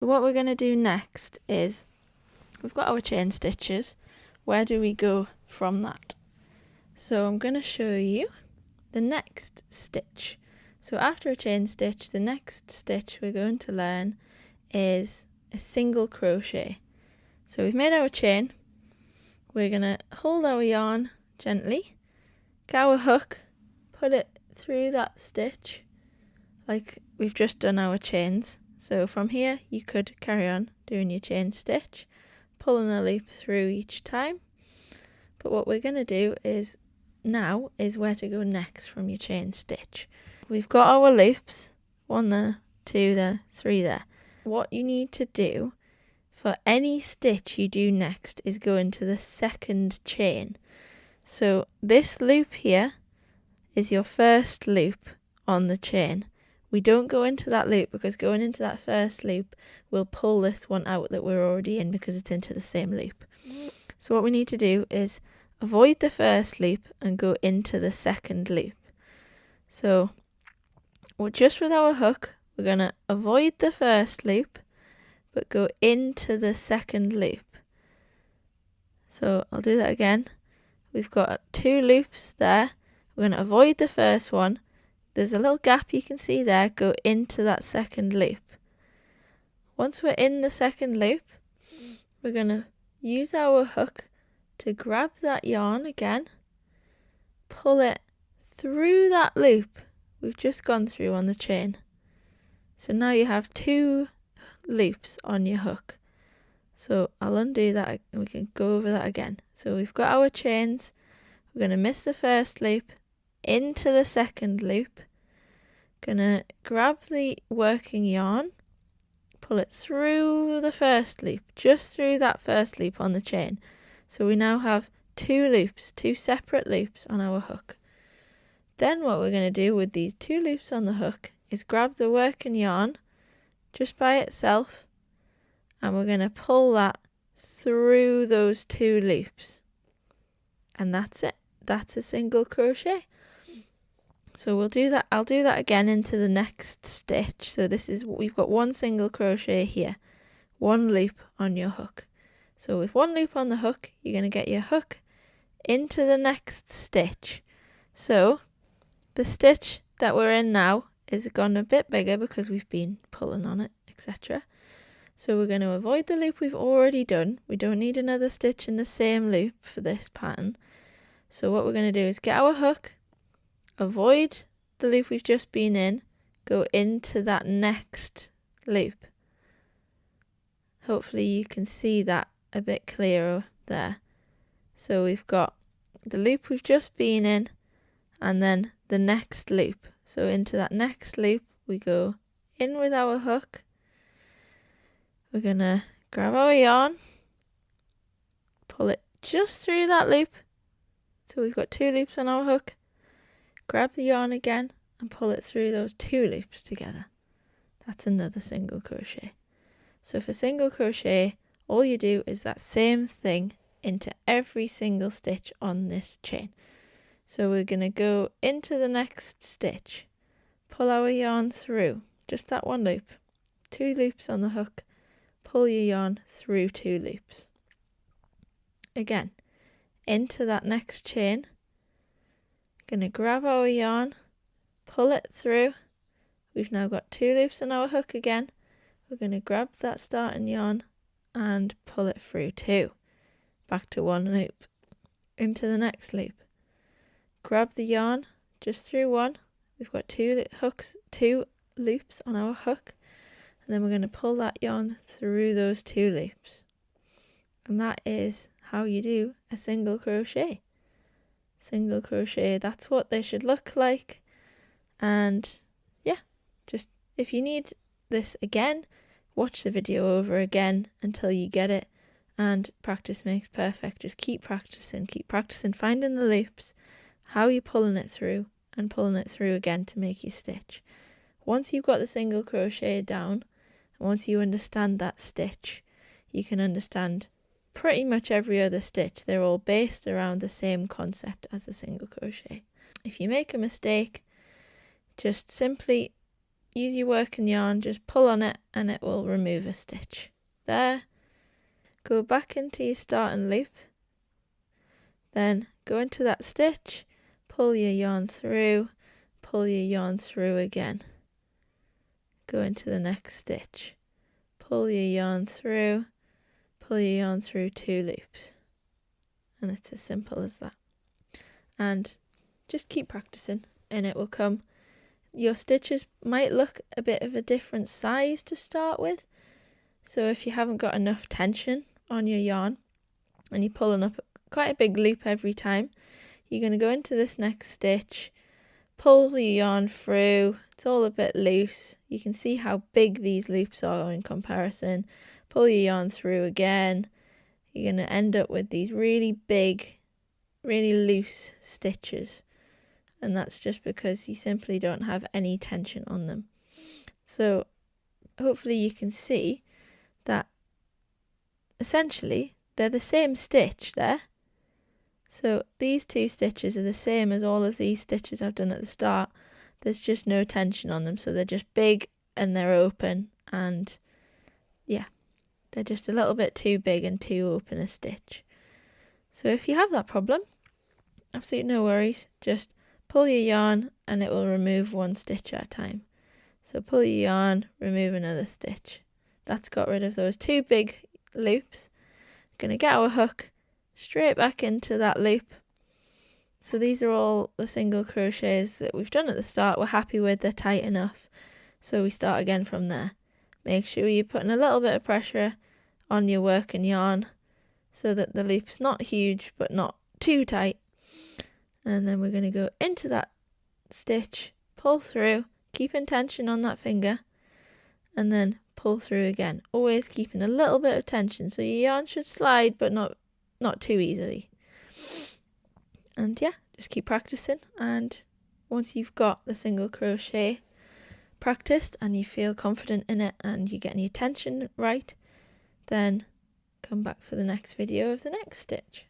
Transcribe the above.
what we're going to do next is, we've got our chain stitches. Where do we go from that? So I'm going to show you the next stitch. So after a chain stitch, the next stitch we're going to learn is a single crochet. So we've made our chain. We're going to hold our yarn gently, get our hook, put it through that stitch like we've just done our chains. So from here you could carry on doing your chain stitch, pulling a loop through each time. But what we're going to do is where to go next from your chain stitch. We've got our loops, 1 there, 2 there, 3 there. What you need to do for any stitch you do next is go into the second chain. So this loop here is your first loop on the chain. We don't go into that loop because going into that first loop will pull this one out that we're already in because it's into the same loop. So what we need to do is avoid the first loop and go into the second loop. So just with our hook, we're going to avoid the first loop but go into the second loop. So I'll do that again. We've got 2 loops there. We're going to avoid the first one. There's a little gap you can see there. Go into that second loop. Once we're in the second loop, we're going to use our hook to grab that yarn again, pull it through that loop we've just gone through on the chain. So now you have 2 loops on your hook. So I'll undo that and we can go over that again. So we've got our chains. We're going to miss the first loop, into the second loop, gonna grab the working yarn, pull it through the first loop, just through that first loop on the chain. So we now have 2 loops, 2 separate loops on our hook. Then what we're going to do with these 2 loops on the hook is grab the working yarn just by itself, and we're going to pull that through those 2 loops. And that's it. That's a single crochet. So we'll do that. I'll do that again into the next stitch. So this is, we've got 1 single crochet here, 1 loop on your hook. So with 1 loop on the hook, you're going to get your hook into the next stitch. So the stitch that we're in now is gone a bit bigger because we've been pulling on it, etc. So we're going to avoid the loop we've already done. We don't need another stitch in the same loop for this pattern. So what we're going to do is get our hook, avoid the loop we've just been in, go into that next loop. Hopefully you can see that a bit clearer there. So we've got the loop we've just been in and then the next loop. So into that next loop we go in with our hook. We're going to grab our yarn, pull it just through that loop. So we've got 2 loops on our hook. Grab the yarn again and pull it through those 2 loops together. That's another single crochet. So for single crochet, all you do is that same thing into every single stitch on this chain. So we're going to go into the next stitch, pull our yarn through, just that 1 loop, 2 loops on the hook, pull your yarn through 2 loops. Again, into that next chain, going to grab our yarn, pull it through. We've now got 2 loops on our hook again. We're going to grab that starting yarn and pull it through 2. Back to 1 loop. Into the next loop. Grab the yarn just through 1. We've got 2 loops on our hook. And then we're going to pull that yarn through those 2 loops. And that is how you do a single crochet. Single crochet, that's what they should look like. And yeah, just if you need this again, watch the video over again until you get it, and practice makes perfect. Just keep practicing finding the loops, how you're pulling it through and pulling it through again to make your stitch. Once you've got the single crochet down, once you understand that stitch, you can understand pretty much every other stitch. They're all based around the same concept as a single crochet. If you make a mistake, just simply use your working yarn, just pull on it and it will remove a stitch. There. Go back into your starting loop, then go into that stitch, pull your yarn through, pull your yarn through again. Go into the next stitch, pull your yarn through, pull your yarn through 2 loops. And it's as simple as that. And just keep practicing and it will come. Your stitches might look a bit of a different size to start with. So if you haven't got enough tension on your yarn and you're pulling up quite a big loop every time, you're going to go into this next stitch, pull your yarn through. It's all a bit loose. You can see how big these loops are in comparison. Pull your yarn through again. You're going to end up with these really big, really loose stitches. And that's just because you simply don't have any tension on them. So hopefully you can see that essentially they're the same stitch there. So these 2 stitches are the same as all of these stitches I've done at the start. There's just no tension on them, so they're just big and they're open, and yeah, they're just a little bit too big and too open a stitch. So if you have that problem, absolutely no worries, just pull your yarn and it will remove 1 stitch at a time. So pull your yarn, remove another stitch. That's got rid of those 2 big loops. We're going to get our hook straight back into that loop. So these are all the single crochets that we've done at the start. We're happy with, they're tight enough. So we start again from there. Make sure you're putting a little bit of pressure on your working yarn so that the loop's not huge but not too tight. And then we're going to go into that stitch, pull through, keeping tension on that finger, and then pull through again, always keeping a little bit of tension, so your yarn should slide but not too easily. And yeah, just keep practicing, and once you've got the single crochet practiced and you feel confident in it and you're getting your tension right, then come back for the next video of the next stitch.